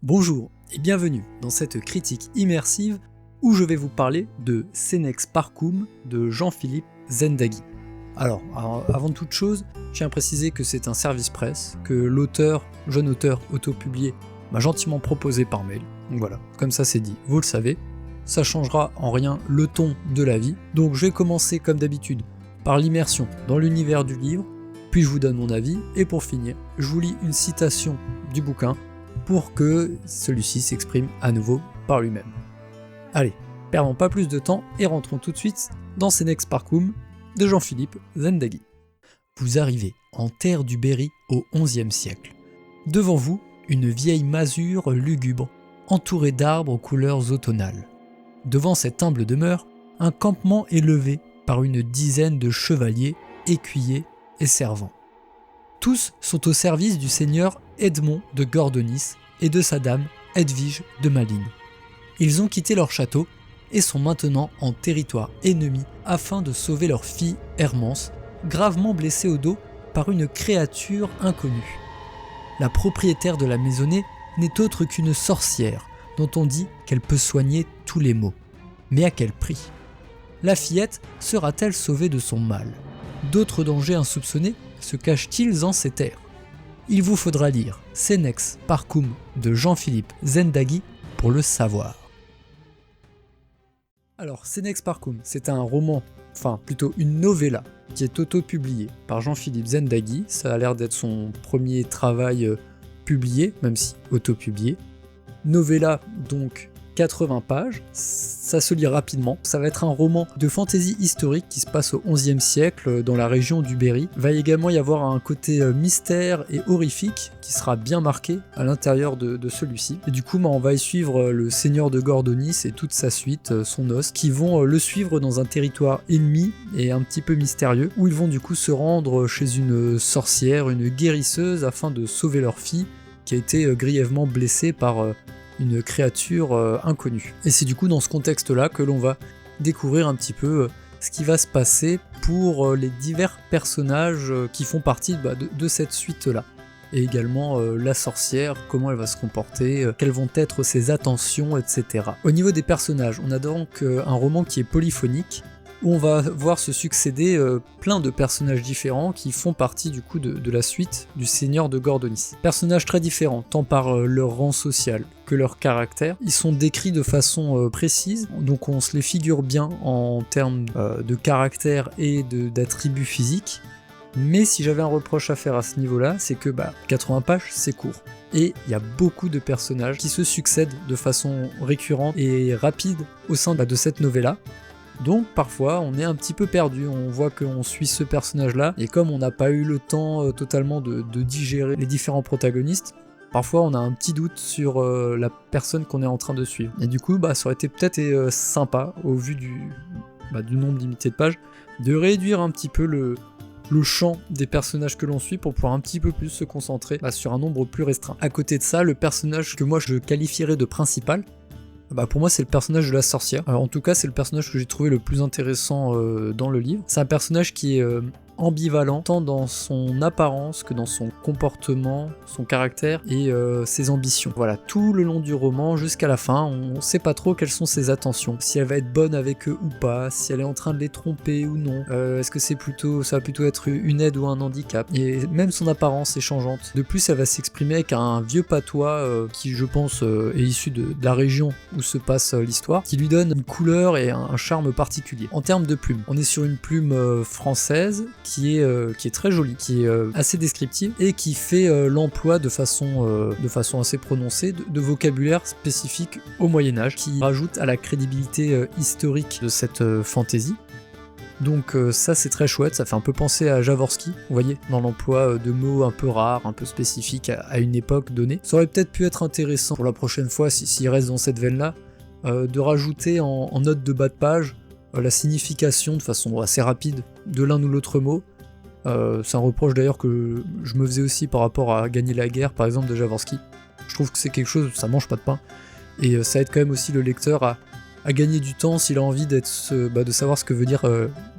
Bonjour et bienvenue dans cette critique immersive où je vais vous parler de Senex Parcoum de Jean-Philippe Zendagui. Alors, avant toute chose, je tiens à préciser que c'est un service presse, que l'auteur, jeune auteur autopublié, m'a gentiment proposé par mail. Donc voilà, comme ça c'est dit, vous le savez, ça changera en rien le ton de la vie. Donc je vais commencer comme d'habitude par l'immersion dans l'univers du livre, puis je vous donne mon avis, et pour finir, je vous lis une citation du bouquin pour que celui-ci s'exprime à nouveau par lui-même. Allez, perdons pas plus de temps et rentrons tout de suite dans Senex Parcoum de Jean-Philippe Zendagui. Vous arrivez en terre du Berry au XIe siècle. Devant vous, une vieille masure lugubre, entourée d'arbres aux couleurs automnales. Devant cette humble demeure, un campement est levé par une dizaine de chevaliers, écuyers et servants. Tous sont au service du seigneur Edmond de Gordonis et de sa dame Edwige de Malines. Ils ont quitté leur château et sont maintenant en territoire ennemi afin de sauver leur fille Hermance, gravement blessée au dos par une créature inconnue. La propriétaire de la maisonnée n'est autre qu'une sorcière dont on dit qu'elle peut soigner tous les maux. Mais à quel prix ? La fillette sera-t-elle sauvée de son mal ? D'autres dangers insoupçonnés se cachent-ils en ces terres ? Il vous faudra lire Senex Parcoum de Jean-Philippe Zendagui pour le savoir. Alors, Senex Parcoum, c'est un roman, enfin plutôt une novella, qui est auto-publiée par Jean-Philippe Zendagui. Ça a l'air d'être son premier travail publié, même si auto-publié. Novella, donc 80 pages, ça se lit rapidement. Ça va être un roman de fantaisie historique qui se passe au XIe siècle dans la région du Berry. Il va également y avoir un côté mystère et horrifique qui sera bien marqué à l'intérieur de celui-ci. Et du coup, on va y suivre le seigneur de Gordonis et toute sa suite, son os, qui vont le suivre dans un territoire ennemi et un petit peu mystérieux, où ils vont du coup se rendre chez une sorcière, une guérisseuse, afin de sauver leur fille, qui a été grièvement blessée par une créature inconnue. Et c'est du coup dans ce contexte-là que l'on va découvrir un petit peu ce qui va se passer pour les divers personnages qui font partie de cette suite-là. Et également la sorcière, comment elle va se comporter, quelles vont être ses attentions, etc. Au niveau des personnages, on a donc un roman qui est polyphonique, où on va voir se succéder plein de personnages différents qui font partie du coup de la suite du Seigneur de Gordonis. Personnages très différents, tant par leur rang social que leur caractère. Ils sont décrits de façon précise, donc on se les figure bien en termes de caractère et d'attributs physiques. Mais si j'avais un reproche à faire à ce niveau-là, c'est que 80 pages, c'est court. Et il y a beaucoup de personnages qui se succèdent de façon récurrente et rapide au sein de cette novella. Donc parfois on est un petit peu perdu, on voit qu'on suit ce personnage-là, et comme on n'a pas eu le temps totalement de digérer les différents protagonistes, parfois on a un petit doute sur la personne qu'on est en train de suivre. Et du coup ça aurait été peut-être sympa, au vu du nombre limité de pages, de réduire un petit peu le champ des personnages que l'on suit pour pouvoir un petit peu plus se concentrer sur un nombre plus restreint. À côté de ça, le personnage que moi je qualifierais de principal, pour moi c'est le personnage de la sorcière. En tout cas c'est le personnage que j'ai trouvé le plus intéressant dans le livre. C'est un personnage qui est ambivalent tant dans son apparence que dans son comportement, son caractère et ses ambitions. Voilà, tout le long du roman jusqu'à la fin, on sait pas trop quelles sont ses intentions, si elle va être bonne avec eux ou pas, si elle est en train de les tromper ou non, est-ce que ça va plutôt être une aide ou un handicap, et même son apparence est changeante. De plus elle va s'exprimer avec un vieux patois qui je pense est issu de la région où se passe l'histoire, qui lui donne une couleur et un charme particulier. En termes de plume, on est sur une plume française qui est très jolie, qui est assez descriptive et qui fait l'emploi de façon assez prononcée de vocabulaire spécifique au Moyen-Âge, qui rajoute à la crédibilité historique de cette fantaisie. Donc ça c'est très chouette, ça fait un peu penser à Jaworski, vous voyez, dans l'emploi de mots un peu rares, un peu spécifiques à une époque donnée. Ça aurait peut-être pu être intéressant pour la prochaine fois, s'il reste dans cette veine-là, de rajouter en note de bas de page la signification de façon assez rapide de l'un ou l'autre mot. C'est un reproche d'ailleurs que je me faisais aussi par rapport à Gagner la guerre par exemple de Jaworski. Je trouve que c'est quelque chose, ça mange pas de pain, et ça aide quand même aussi le lecteur à gagner du temps s'il a envie de savoir ce que veut dire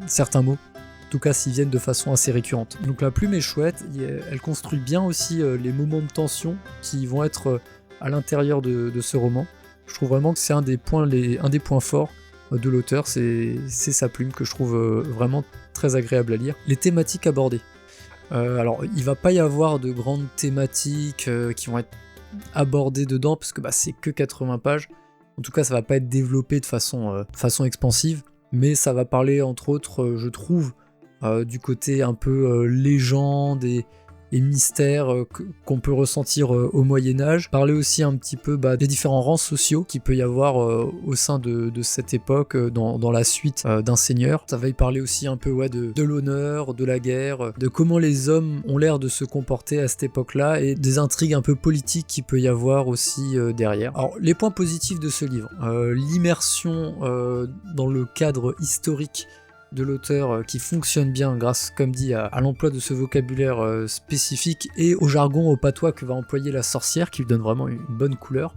certains mots, en tout cas s'ils viennent de façon assez récurrente. Donc la plume est chouette, elle construit bien aussi les moments de tension qui vont être à l'intérieur de ce roman. Je trouve vraiment que c'est un des points forts de l'auteur, c'est sa plume que je trouve vraiment très agréable à lire. Les thématiques abordées. Alors, il va pas y avoir de grandes thématiques qui vont être abordées dedans, parce que c'est que 80 pages. En tout cas, ça va pas être développé de façon expansive, mais ça va parler, entre autres, je trouve, du côté un peu légende et mystères qu'on peut ressentir au Moyen-Âge. Parler aussi un petit peu des différents rangs sociaux qu'il peut y avoir au sein de cette époque dans la suite d'un seigneur. Ça va y parler aussi un peu de l'honneur, de la guerre, de comment les hommes ont l'air de se comporter à cette époque-là et des intrigues un peu politiques qu'il peut y avoir aussi derrière. Alors, les points positifs de ce livre. L'immersion dans le cadre historique de l'auteur qui fonctionne bien grâce, comme dit, à l'emploi de ce vocabulaire spécifique et au jargon, au patois que va employer la sorcière, qui lui donne vraiment une bonne couleur.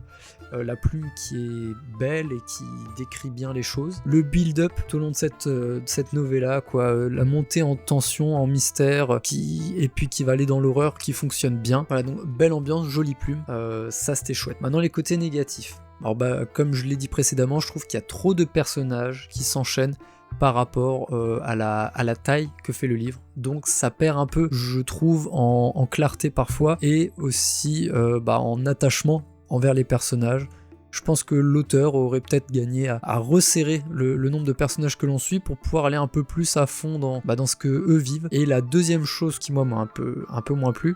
La plume qui est belle et qui décrit bien les choses. Le build-up tout au long de cette novella, quoi, la montée en tension, en mystère, et puis qui va aller dans l'horreur, qui fonctionne bien. Voilà, donc belle ambiance, jolie plume, ça c'était chouette. Maintenant les côtés négatifs. Alors comme je l'ai dit précédemment, je trouve qu'il y a trop de personnages qui s'enchaînent par rapport à la taille que fait le livre. Donc ça perd un peu, je trouve, en clarté parfois, et aussi en attachement envers les personnages. Je pense que l'auteur aurait peut-être gagné à resserrer le nombre de personnages que l'on suit pour pouvoir aller un peu plus à fond dans ce que eux vivent. Et la deuxième chose qui moi m'a un peu moins plu,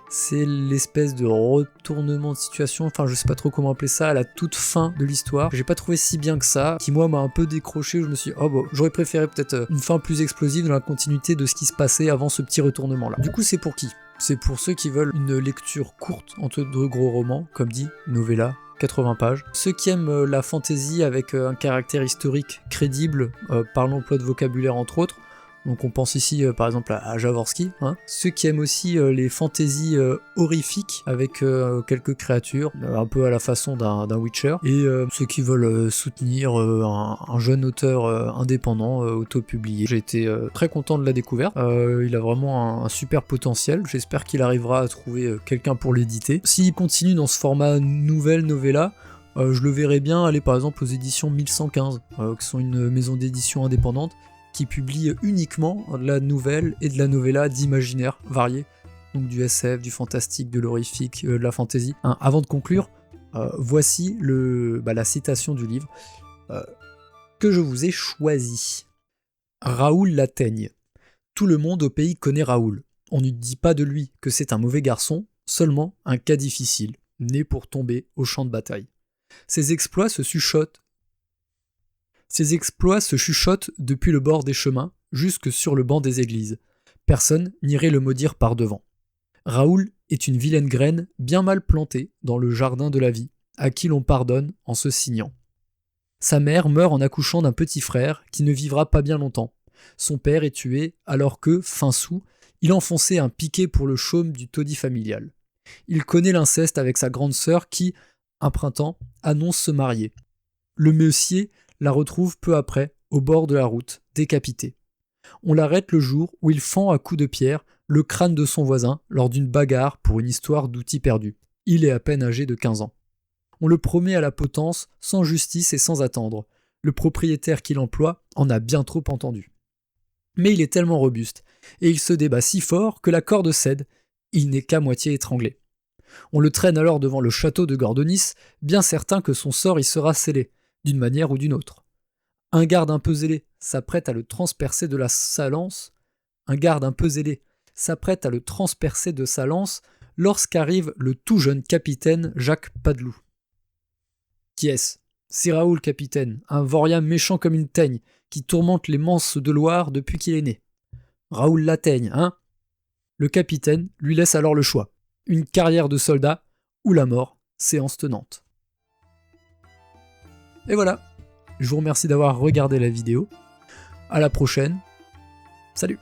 c'est l'espèce de retournement de situation, enfin je sais pas trop comment appeler ça, à la toute fin de l'histoire. J'ai pas trouvé si bien que ça, qui moi m'a un peu décroché, je me suis dit, j'aurais préféré peut-être une fin plus explosive dans la continuité de ce qui se passait avant ce petit retournement là. Du coup c'est pour qui ? C'est pour ceux qui veulent une lecture courte entre deux gros romans, comme dit, novella, 80 pages. Ceux qui aiment la fantasy avec un caractère historique crédible par l'emploi de vocabulaire entre autres. Donc on pense ici par exemple à Jaworski. Ceux qui aiment aussi les fantaisies horrifiques avec quelques créatures, un peu à la façon d'un Witcher. Et ceux qui veulent soutenir un jeune auteur indépendant, auto-publié. J'ai été très content de la découverte. Il a vraiment un super potentiel. J'espère qu'il arrivera à trouver quelqu'un pour l'éditer. S'il continue dans ce format novella, je le verrais bien aller par exemple aux éditions 1115, qui sont une maison d'édition indépendante, qui publie uniquement de la nouvelle et de la novella d'imaginaire variés, donc du SF, du fantastique, de l'horrifique, de la fantasy. Avant de conclure, voici la citation du livre que je vous ai choisi. Raoul Lateigne. Tout le monde au pays connaît Raoul. On ne dit pas de lui que c'est un mauvais garçon, seulement un cas difficile, né pour tomber au champ de bataille. Ses exploits se chuchotent depuis le bord des chemins jusque sur le banc des églises. Personne n'irait le maudire par devant. Raoul est une vilaine graine bien mal plantée dans le jardin de la vie, à qui l'on pardonne en se signant. Sa mère meurt en accouchant d'un petit frère qui ne vivra pas bien longtemps. Son père est tué alors que, fin sou, il enfonçait un piquet pour le chaume du taudis familial. Il connaît l'inceste avec sa grande sœur qui, un printemps, annonce se marier. Le messier la retrouve peu après, au bord de la route, décapitée. On l'arrête le jour où il fend à coups de pierre le crâne de son voisin lors d'une bagarre pour une histoire d'outil perdu. Il est à peine âgé de 15 ans. On le promet à la potence, sans justice et sans attendre. Le propriétaire qui l'emploie en a bien trop entendu. Mais il est tellement robuste, et il se débat si fort que la corde cède, il n'est qu'à moitié étranglé. On le traîne alors devant le château de Gordonis, bien certain que son sort y sera scellé, d'une manière ou d'une autre. Un garde un peu zélé s'apprête à le transpercer de sa lance. Lorsqu'arrive le tout jeune capitaine Jacques Padeloup. Qui est-ce ? C'est Raoul, capitaine, un vaurien méchant comme une teigne, qui tourmente les manses de Loire depuis qu'il est né. Raoul Lateigne, hein ? Le capitaine lui laisse alors le choix. Une carrière de soldat ou la mort, séance tenante. Et voilà, je vous remercie d'avoir regardé la vidéo. À la prochaine. Salut!